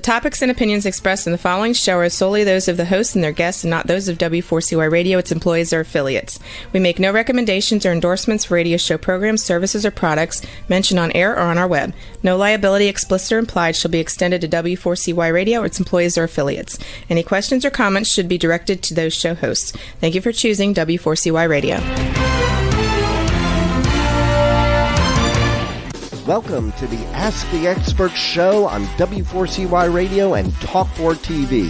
topics and opinions expressed in the following show are solely those of the hosts and their guests and not those of W4CY Radio, its employees, or affiliates. We make no recommendations or endorsements for radio show programs, services, or products mentioned on air or on our web. No liability, explicit or implied, shall be extended to W4CY Radio, its employees, or affiliates. Any questions or comments should be directed to those show hosts. Thank you for choosing W4CY Radio. Welcome to the Ask the Expert show on W4CY Radio and Talk4 TV,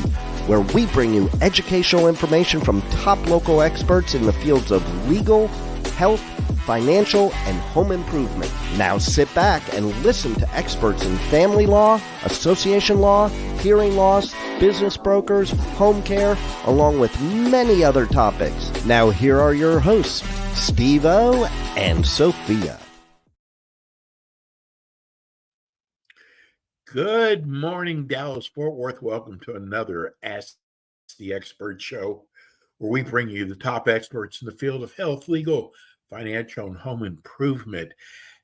where we bring you educational information from top local experts in the fields of legal, health, financial, and home improvement. Now sit back and listen to experts in family law, association law, hearing loss, business brokers, home care, along with many other topics. Now here are your hosts, Steve-O and Sophia. Good morning, Dallas-Fort Worth. Welcome to another Ask the Expert show, where we bring you the top experts in the field of health, legal, financial, and home improvement.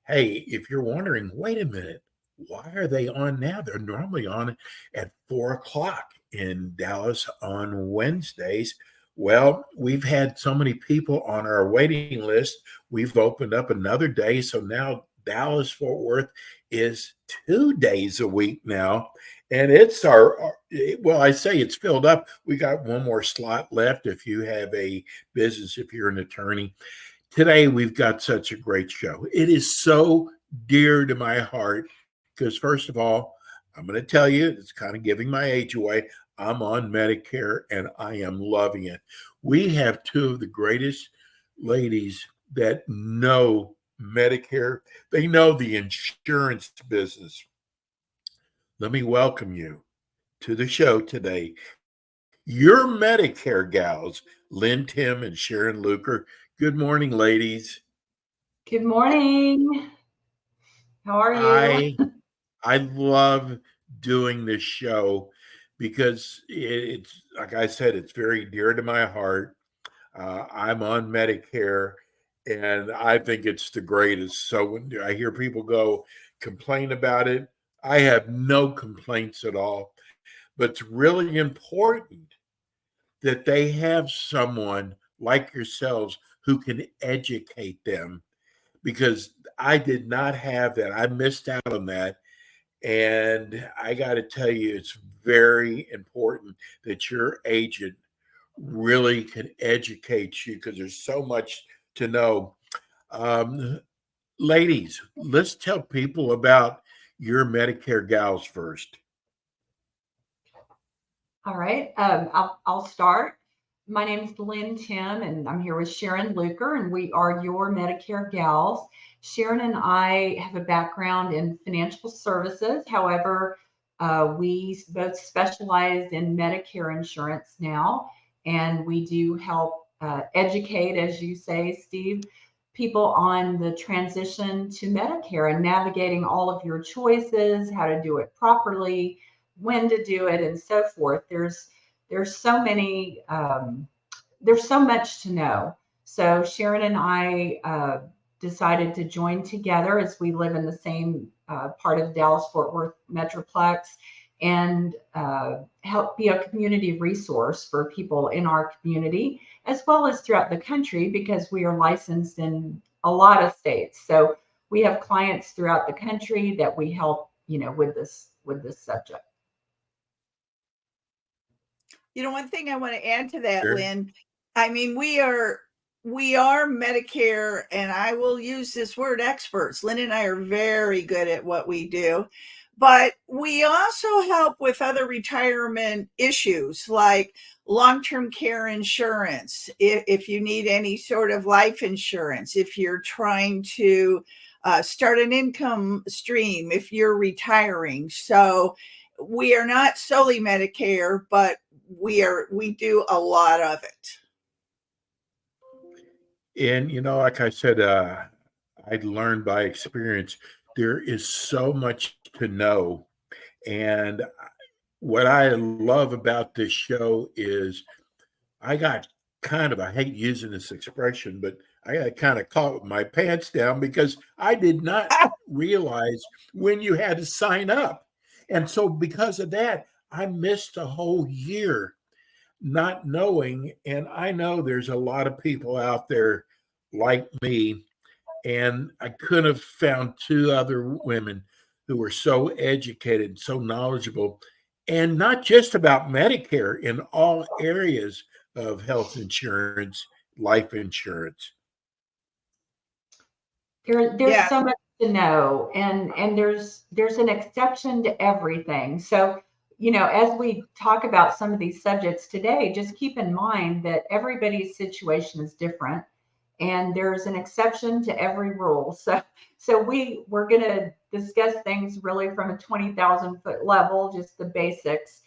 Hey, if you're wondering, wait a minute, why are they on now? They're normally on at 4 o'clock in Dallas on Wednesdays. Well, we've had so many people on our waiting list. We've opened up another day, so now Dallas-Fort Worth is 2 days a week now, and it's I say it's filled up. We got one more slot left if you have a business, if you're an attorney. Today, we've got such a great show. It is so dear to my heart because, first of all, I'm going to tell you, it's kind of giving my age away. I'm on Medicare, and I am loving it. We have two of the greatest ladies that know Medicare. They know the insurance business. Let me welcome you to the show today. Your Medicare gals, Lynn Tim and Sharon Luker. Good morning, ladies. Good morning. How are you? I love doing this show because it's, like I said, it's very dear to my heart. I'm on Medicare, and I think it's the greatest. So when I hear people complain about it, I have no complaints at all. But it's really important that they have someone like yourselves who can educate them, because I did not have that. I missed out on that. And I got to tell you, it's very important that your agent really can educate you, because there's so much to know. Ladies, let's tell people about your Medicare gals first. All right. I'll start. My name is Lynn Tim, and I'm here with Sharon Luker, and we are your Medicare gals. Sharon and I have a background in financial services. However, we both specialize in Medicare insurance now, and we do help educate, as you say, Steve, people on the transition to Medicare and navigating all of your choices, how to do it properly, when to do it, and so forth. There's so many, there's so much to know. So Sharon and I decided to join together, as we live in the same part of Dallas-Fort Worth Metroplex, and help be a community resource for people in our community, as well as throughout the country, because we are licensed in a lot of states. So we have clients throughout the country that we help, with this subject. One thing I want to add to that, Sure. Lynn, I mean, we are Medicare, and I will use this word, experts. Lynn and I are very good at what we do, but we also help with other retirement issues like long-term care insurance. If you need any sort of life insurance, if you're trying to start an income stream, if you're retiring. So we are not solely Medicare, but we do a lot of it. And, like I said, I'd learned by experience, there is so much to know. And what I love about this show is I got I hate using this expression, but I got kind of caught with my pants down, because I did not realize when you had to sign up. And so because of that, I missed a whole year not knowing. And I know there's a lot of people out there like me, and I could have found two other women who were so educated, so knowledgeable, and not just about Medicare, in all areas of health insurance, life insurance. There's Yeah. so much to know, and there's an exception to everything. So, as we talk about some of these subjects today, just keep in mind that everybody's situation is different, and there's an exception to every rule. So we're going to discuss things really from a 20,000-foot level, just the basics,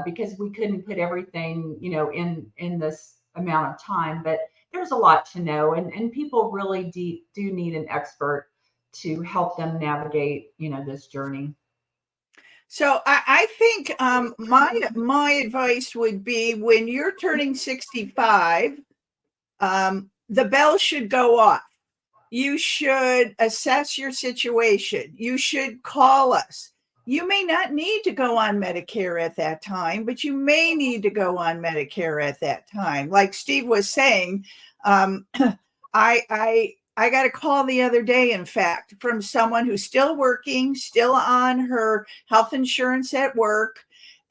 because we couldn't put everything, in this amount of time. But there's a lot to know, and people really do need an expert to help them navigate, this journey. So I think my advice would be when you're turning 65, the bell should go off. You should assess your situation. You should call us. You may not need to go on Medicare at that time, but you may need to go on Medicare at that time. Like Steve was saying, I got a call the other day, in fact, from someone who's still working, still on her health insurance at work.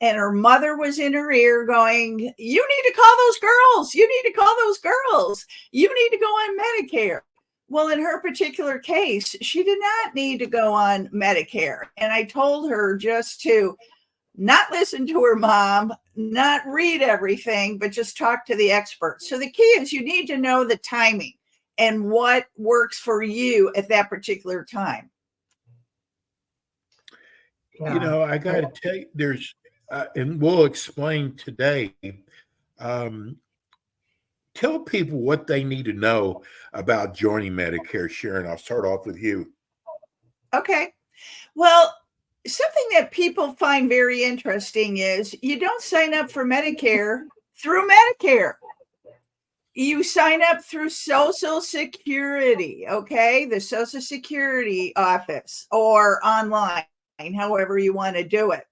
And her mother was in her ear going, "You need to call those girls. You need to call those girls. You need to go on Medicare." Well, in her particular case, she did not need to go on Medicare. And I told her just to not listen to her mom, not read everything, but just talk to the experts. So the key is you need to know the timing and what works for you at that particular time. Yeah. I got to tell you, there's, and we'll explain today. Tell people what they need to know about joining Medicare. Sharon, I'll start off with you. Okay. Well, something that people find very interesting is you don't sign up for Medicare through Medicare. You sign up through Social Security, okay? The Social Security office or online, however you want to do it.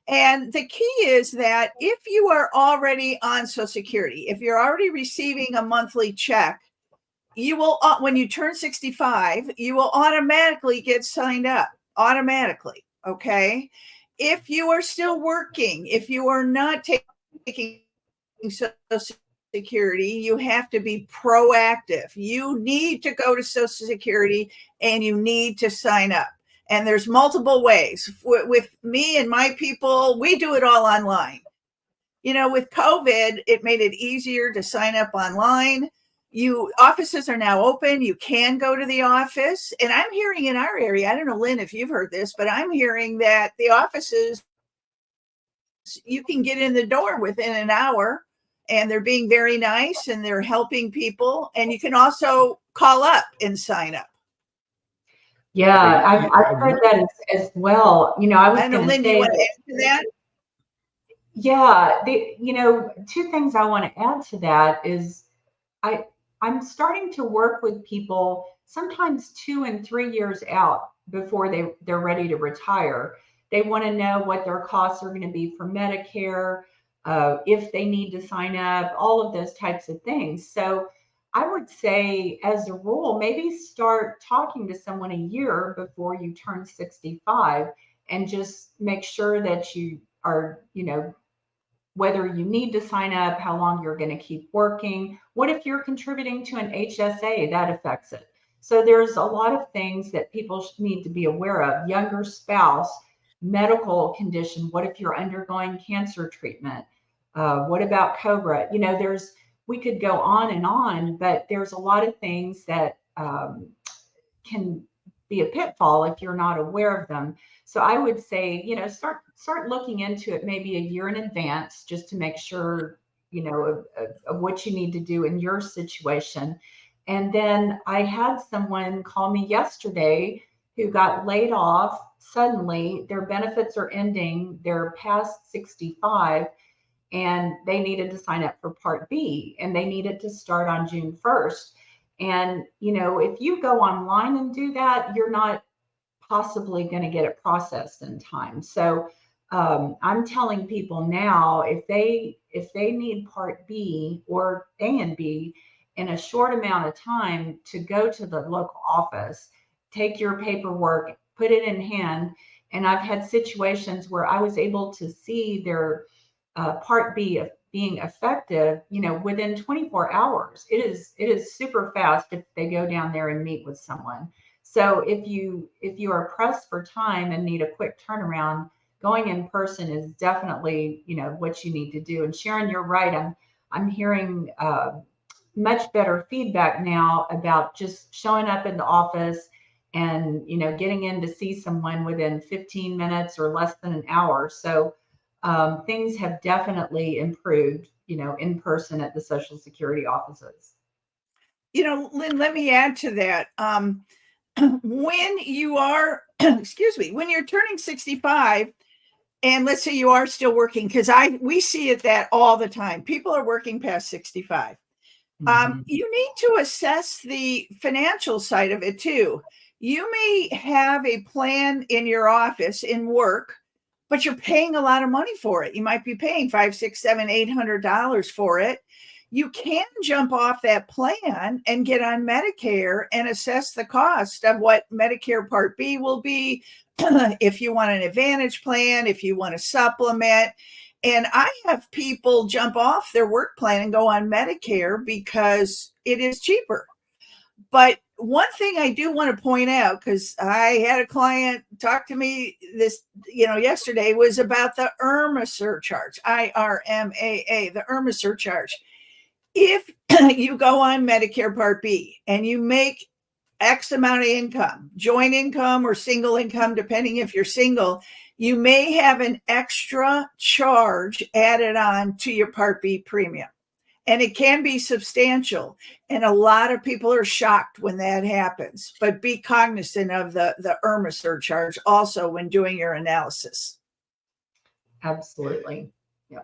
And the key is that if you are already on Social Security, if you're already receiving a monthly check, you will, when you turn 65, you will automatically get signed up automatically. Okay. If you are still working, if you are not taking Social Security, you have to be proactive. You need to go to Social Security and you need to sign up. And there's multiple ways. With me and my people, we do it all online. With COVID, it made it easier to sign up online. Offices are now open. You can go to the office. And I'm hearing in our area, I don't know, Lynn, if you've heard this, but I'm hearing that the offices, you can get in the door within an hour, and they're being very nice and they're helping people. And you can also call up and sign up. Yeah, I've heard that as well. I was I don't know, going to Lynn, do you say want to add to that? Yeah, two things I want to add to that is I'm starting to work with people sometimes 2 and 3 years out before they're ready to retire. They want to know what their costs are going to be for Medicare, if they need to sign up, all of those types of things. So I would say, as a rule, maybe start talking to someone a year before you turn 65 and just make sure that you are, whether you need to sign up, how long you're going to keep working. What if you're contributing to an HSA? That affects it. So there's a lot of things that people need to be aware of. Younger spouse, medical condition. What if you're undergoing cancer treatment? What about COBRA? We could go on, but there's a lot of things that can be a pitfall if you're not aware of them. So I would say, start looking into it maybe a year in advance, just to make sure, of what you need to do in your situation. And then I had someone call me yesterday who got laid off suddenly. Their benefits are ending. They're past 65 and they needed to sign up for Part B, and they needed to start on June 1st. And, if you go online and do that, you're not possibly going to get it processed in time. So I'm telling people now, if they need Part B or A and B in a short amount of time, to go to the local office, take your paperwork, put it in hand. And I've had situations where I was able to see their Part B being effective, within 24 hours. It is super fast if they go down there and meet with someone. So if you are pressed for time and need a quick turnaround, going in person is definitely, what you need to do. And Sharon, you're right. I'm hearing much better feedback now about just showing up in the office and, getting in to see someone within 15 minutes or less than an hour. So things have definitely improved, in person at the Social Security offices. Lynn, let me add to that. When you are, excuse me, when you're turning 65, and let's say you are still working, because we see it that all the time. People are working past 65. You need to assess the financial side of it too. You may have a plan in your office in work, but you're paying a lot of money for it. You might be paying $500, $600, $700, $800 for it. You can jump off that plan and get on Medicare and assess the cost of what Medicare Part B will be, if you want an Advantage plan, if you want to supplement. And I have people jump off their work plan and go on Medicare because it is cheaper. But one thing I do want to point out, because I had a client talk to me yesterday, was about the IRMA surcharge, IRMAA, the IRMA surcharge. If you go on Medicare Part B and you make X amount of income, joint income or single income, depending if you're single, you may have an extra charge added on to your Part B premium. And it can be substantial. And a lot of people are shocked when that happens. But be cognizant of the IRMA surcharge also when doing your analysis. Absolutely. Yeah.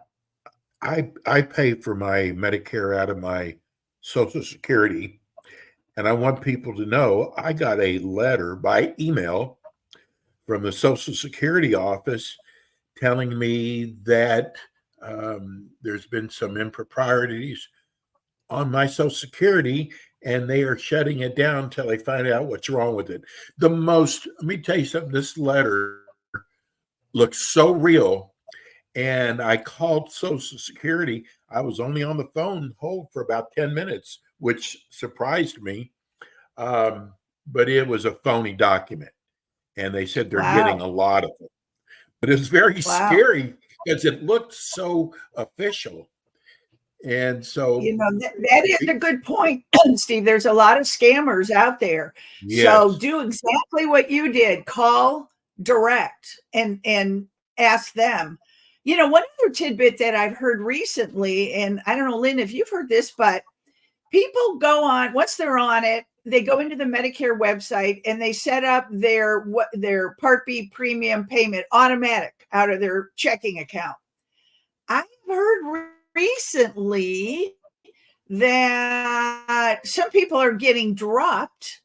I pay for my Medicare out of my Social Security. And I want people to know I got a letter by email from the Social Security office telling me that there's been some improprieties on my Social Security, and they are shutting it down until they find out what's wrong with it. Let me tell you something, this letter looks so real. And I called Social Security. I was only on the phone hold for about 10 minutes, which surprised me. But it was a phony document. And they said they're getting a lot of them. But it's very scary because it looked so official. And so, that is a good point, Steve. There's a lot of scammers out there. Yes. So do exactly what you did. Call direct and ask them. One other tidbit that I've heard recently, and I don't know, Lynn, if you've heard this, but people go on, once they're on it, they go into the Medicare website and they set up their Part B premium payment automatic out of their checking account. I've heard recently that some people are getting dropped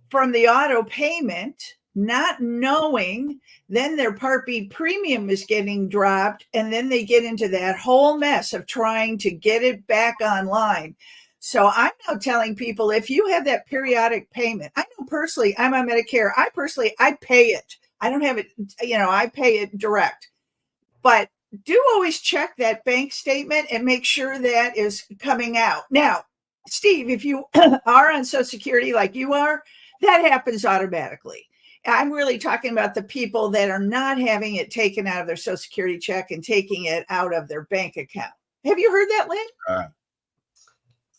from the auto payment, not knowing, then their Part B premium is getting dropped, and then they get into that whole mess of trying to get it back online. So I'm now telling people, if you have that periodic payment, I know personally, I'm on Medicare. I pay it. I don't have it, I pay it direct. But do always check that bank statement and make sure that is coming out. Now, Steve, if you are on Social Security like you are, that happens automatically. I'm really talking about the people that are not having it taken out of their Social Security check and taking it out of their bank account. Have you heard that, Lynn?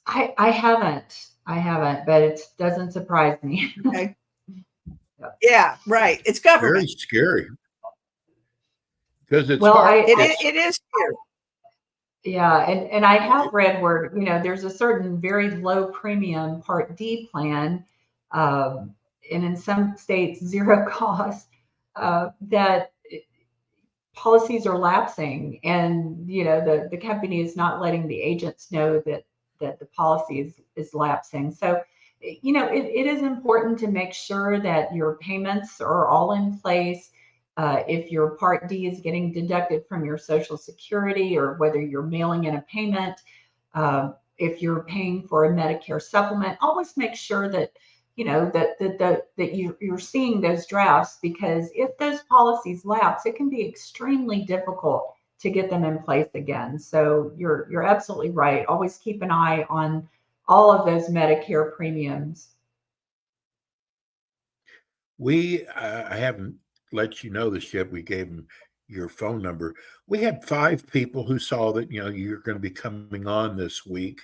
I haven't, but it doesn't surprise me. Okay. Yeah, right. It's government. Very scary. Because it's it is scary. Yeah, and I have read where, there's a certain very low premium Part D plan, and in some states, zero cost, that policies are lapsing, and, the company is not letting the agents know that the policy is lapsing. So it is important to make sure that your payments are all in place. If your Part D is getting deducted from your Social Security, or whether you're mailing in a payment, if you're paying for a Medicare supplement, always make sure that you're seeing those drafts, because if those policies lapse, it can be extremely difficult to get them in place again. So you're absolutely right. Always keep an eye on all of those Medicare premiums. I haven't let you know this yet. We gave them your phone number. We had 5 people who saw that, you're going to be coming on this week,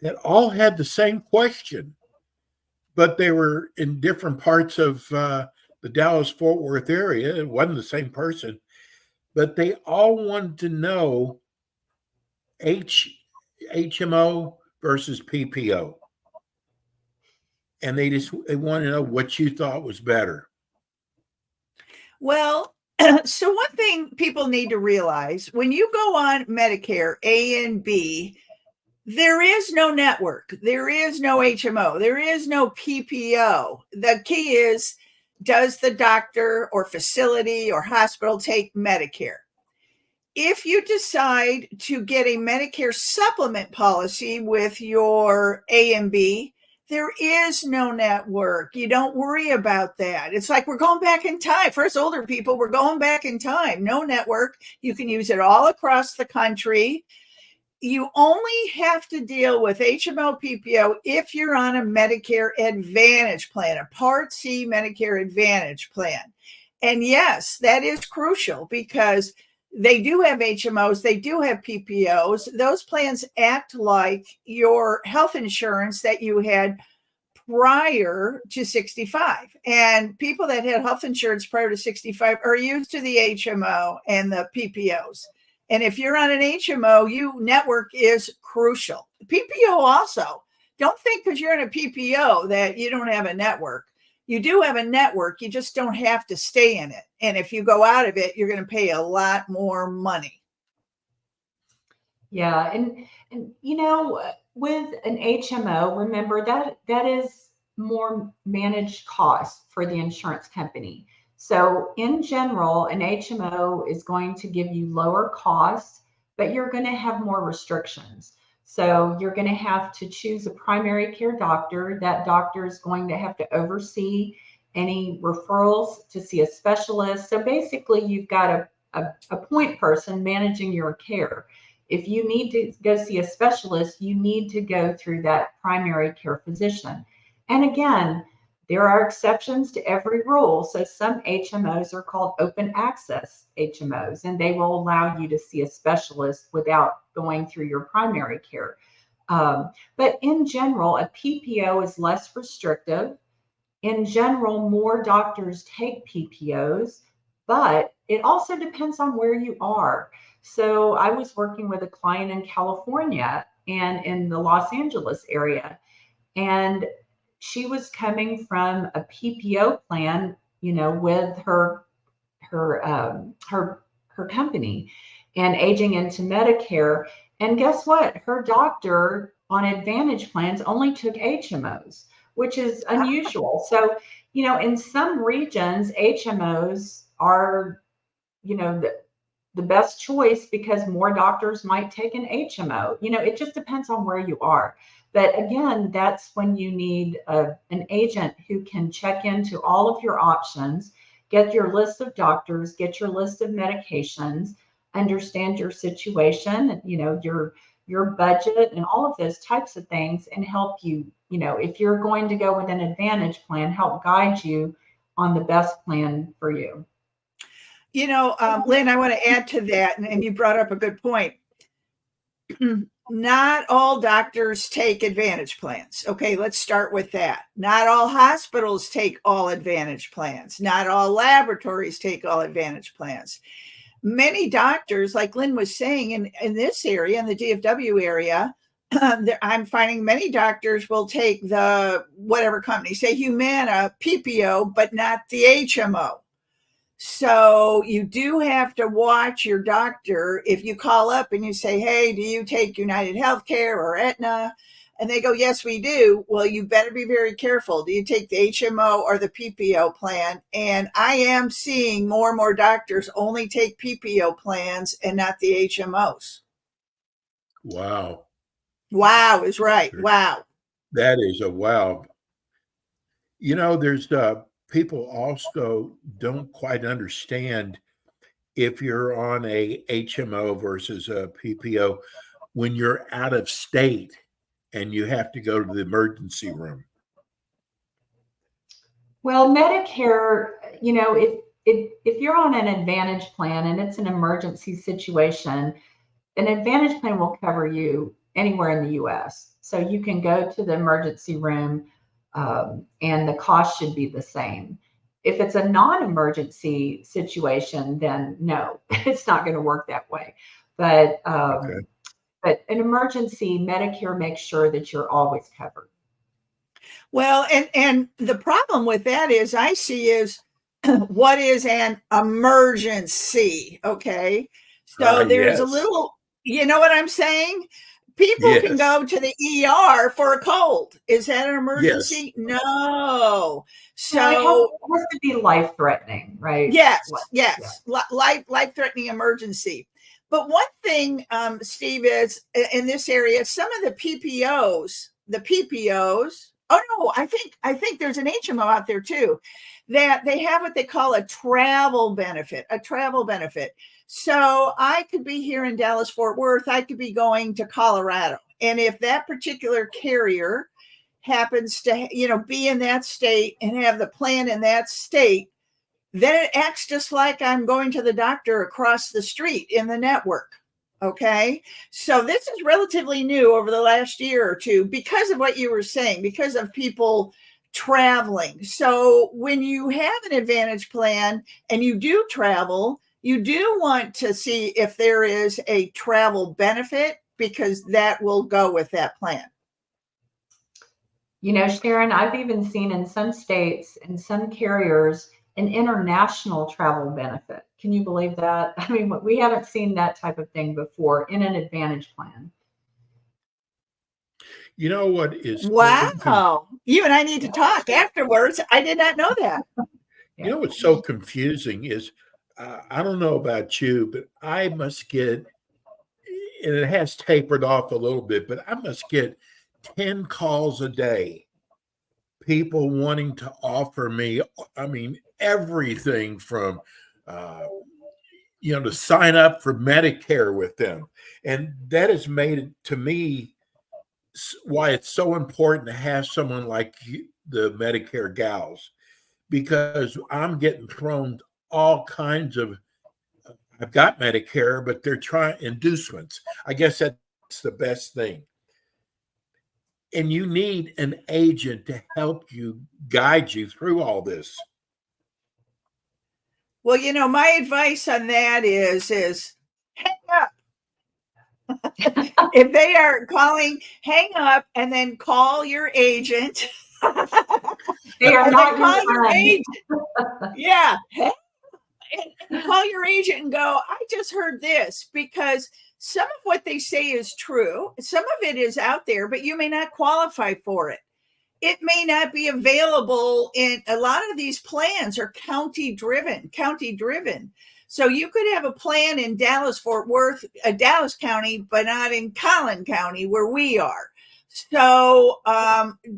that all had the same question, but they were in different parts of the Dallas-Fort Worth area. It wasn't the same person, but they all wanted to know HMO versus PPO. And they want to know what you thought was better. Well, so one thing people need to realize, when you go on Medicare A and B, there is no network. There is no HMO. There is no PPO. The key is, does the doctor or facility or hospital take Medicare? If you decide to get a Medicare supplement policy with your A and B, there is no network. You don't worry about that. It's like we're going back in time. For us older people, we're going back in time. No network. You can use it all across the country. You only have to deal with HMO PPO if you're on a Medicare Advantage plan, a Part C Medicare Advantage plan. And yes, that is crucial, because they do have HMOs, they do have PPOs. Those plans act like your health insurance that you had prior to 65. And people that had health insurance prior to 65 are used to the HMO and the PPOs. And if you're on an HMO, network is crucial. PPO also. Don't think because you're in a PPO that you don't have a network. You do have a network, you just don't have to stay in it. And if you go out of it, you're going to pay a lot more money. Yeah, and with an HMO, remember that is more managed cost for the insurance company. So in general, an HMO is going to give you lower costs, but you're going to have more restrictions. So you're going to have to choose a primary care doctor. That doctor is going to have to oversee any referrals to see a specialist. So basically, you've got a point person managing your care. If you need to go see a specialist, you need to go through that primary care physician. And again, there are exceptions to every rule. So some HMOs are called open access HMOs, and they will allow you to see a specialist without going through your primary care. But in general, a PPO is less restrictive. In general, more doctors take PPOs, but it also depends on where you are. So I was working with a client in California and in the Los Angeles area, and she was coming from a PPO plan, with her company, and aging into Medicare. And guess what? Her doctor on Advantage plans only took HMOs, which is unusual. So, in some regions, HMOs are, the best choice because more doctors might take an HMO. It just depends on where you are. But again, that's when you need an agent who can check into all of your options, get your list of doctors, get your list of medications, understand your situation, your budget and all of those types of things, and help you, if you're going to go with an Advantage plan, help guide you on the best plan for you. Lynn, I want to add to that, and you brought up a good point. Not all doctors take Advantage plans. Okay, let's start with that. Not all hospitals take all Advantage plans. Not all laboratories take all Advantage plans. Many doctors, like Lynn was saying, in this area, in the DFW area, I'm finding many doctors will take the whatever company, say Humana PPO, but not the HMO. So you do have to watch your doctor. If you call up and you say, hey, do you take United Healthcare or Aetna? And they go, yes, we do. Well, you better be very careful. Do you take the HMO or the PPO plan? And I am seeing more and more doctors only take PPO plans and not the HMOs. Wow. Wow is right. Wow. That is a wow. There's people also don't quite understand if you're on a HMO versus a PPO when you're out of state and you have to go to the emergency room. Well, Medicare, if you're on an Advantage plan and it's an emergency situation, an Advantage plan will cover you anywhere in the U.S. So you can go to the emergency room, and the cost should be the same. If it's a non-emergency situation, then no, it's not going to work that way. But Okay. but an emergency, Medicare makes sure that you're always covered. Well, and the problem with that is I see is what is an emergency? Okay. So there's a Yes. little, you know what I'm saying? People can Yes. go to the ER for a cold. Is that an Yes. emergency? No. So it has to be life-threatening, right? Yes, Yeah. life-threatening emergency. But one thing, Steve, is in this area, some of the PPOs. Oh no, I think there's an HMO out there too, that they have what they call a travel benefit. So I could be here in Dallas, Fort Worth. I could be going to Colorado, and if that particular carrier happens to, be in that state and have the plan in that state, then it acts just like I'm going to the doctor across the street in the network. Okay. So this is relatively new over the last year or two because of what you were saying, because of people traveling. So when you have an Advantage plan and you do travel, you do want to see if there is a travel benefit, because that will go with that plan. Sharon, I've even seen in some states and some carriers an international travel benefit. Can you believe that? I mean, we haven't seen that type of thing before in an Advantage plan. You know what is wow? You and I need to talk afterwards. I did not know that. You know what's so confusing is I don't know about you, but I must get, and it has tapered off a little bit, but I must get 10 calls a day, people wanting to offer me, everything from, to sign up for Medicare with them. And that has made it, to me, why it's so important to have someone like you, the Medicare gals, because I'm getting thrown all kinds of, I've got Medicare, but they're trying inducements. I guess that's the best thing. And you need an agent to help you, guide you through all this. Well, my advice on that is hang up. If they are calling, hang up and then call your agent. They are not call your agent. Yeah. And call your agent and go, I just heard this, because some of what they say is true. Some of it is out there, but you may not qualify for it. It may not be available in a lot of these plans are county driven. So you could have a plan in Dallas, Fort Worth, Dallas County, but not in Collin County where we are. So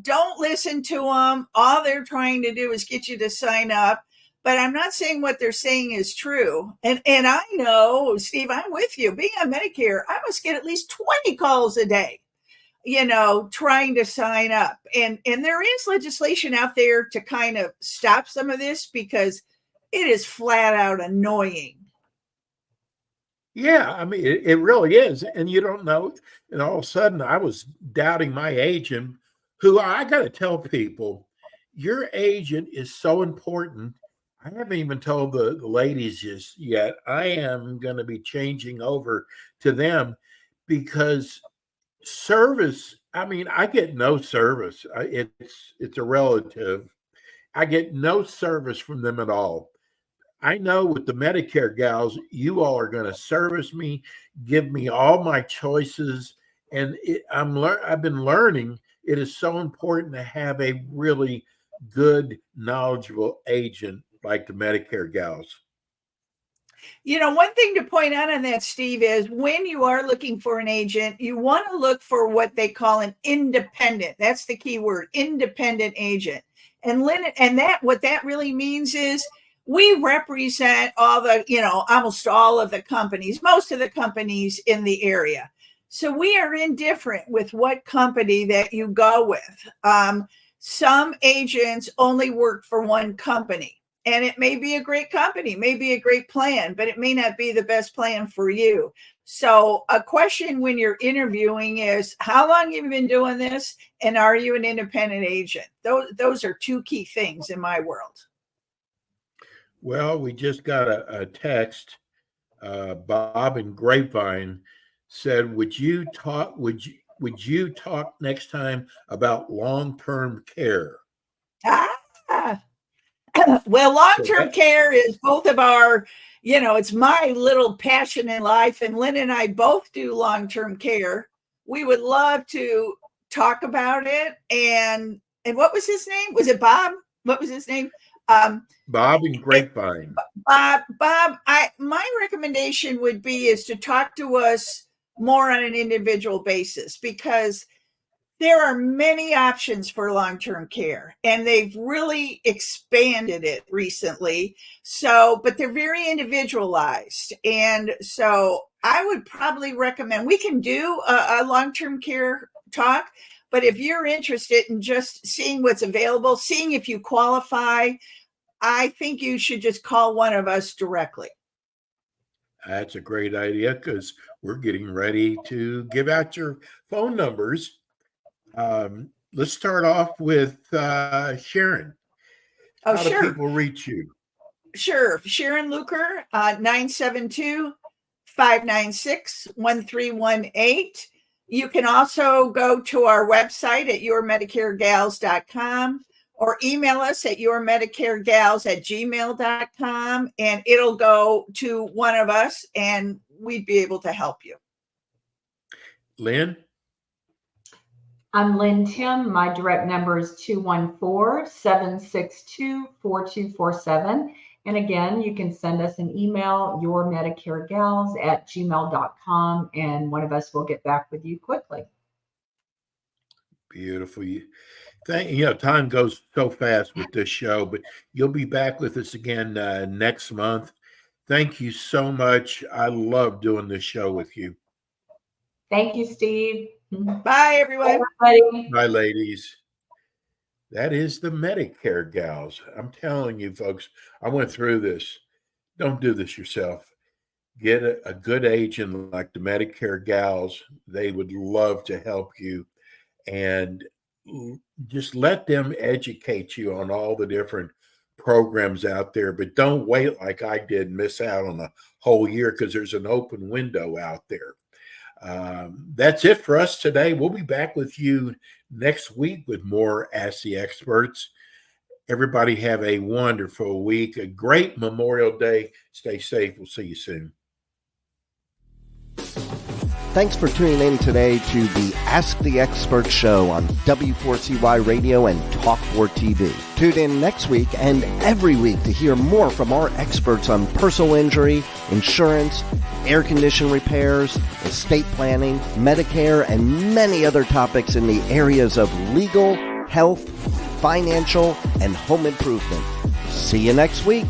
don't listen to them. All they're trying to do is get you to sign up. But I'm not saying what they're saying is true. And I know, Steve, I'm with you. Being on Medicare, I must get at least 20 calls a day, trying to sign up. And there is legislation out there to kind of stop some of this, because it is flat out annoying. Yeah, it really is. And you don't know. And all of a sudden, I was doubting my agent, who I got to tell people, your agent is so important. I haven't even told the ladies just yet. I am going to be changing over to them, because service, I get no service. It's a relative. I get no service from them at all. I know with the Medicare gals, you all are going to service me, give me all my choices, And I've been learning it is so important to have a really good, knowledgeable agent like the Medicare gals. One thing to point out on that, Steve, is when you are looking for an agent, you want to look for what they call an independent. That's the key word, independent agent. And what that really means is we represent almost all of the companies, most of the companies in the area. So we are indifferent with what company that you go with. Some agents only work for one company, and it may be a great company, may be a great plan, but it may not be the best plan for you. So a question when you're interviewing is, how long have you been doing this? And are you an independent agent? Those are two key things in my world. Well, we just got a text. Bob in Grapevine said, would you talk next time about long-term care? Well, long-term care is both of our, it's my little passion in life. And Lynn and I both do long-term care. We would love to talk about it. And what was his name? Was it Bob? What was his name? Bob in Grapevine. Bob, my recommendation would be is to talk to us more on an individual basis, because there are many options for long-term care and they've really expanded it recently. But they're very individualized. And so I would probably recommend, we can do a long-term care talk, but if you're interested in just seeing what's available, seeing if you qualify, I think you should just call one of us directly. That's a great idea, because we're getting ready to give out your phone numbers. Let's start off with Sharon. Oh, How sure. do people reach you? Sure. Sharon Luker, 972-596-1318. You can also go to our website at yourmedicaregals.com or email us at yourmedicaregals@gmail.com, and it'll go to one of us and we'd be able to help you. Lynn? I'm Lynn Tim. My direct number is 214-762-4247. And again, you can send us an email, yourmedicaregals@gmail.com, and one of us will get back with you quickly. Beautiful. Time goes so fast with this show, but you'll be back with us again next month. Thank you so much. I love doing this show with you. Thank you, Steve. Bye, everyone. Bye, everybody. Bye, ladies. That is the Medicare gals. I'm telling you, folks, I went through this. Don't do this yourself. Get a good agent like the Medicare gals. They would love to help you. And just let them educate you on all the different programs out there. But don't wait like I did, miss out on a whole year, because there's an open window out there. That's it for us today. We'll be back with you next week with more Ask the Experts. Everybody have a wonderful week, a great Memorial Day. Stay safe. We'll see you soon. Thanks for tuning in today to the Ask the Expert show on W4CY Radio and Talk4 TV. Tune in next week and every week to hear more from our experts on personal injury, insurance, air condition repairs, estate planning, Medicare, and many other topics in the areas of legal, health, financial, and home improvement. See you next week.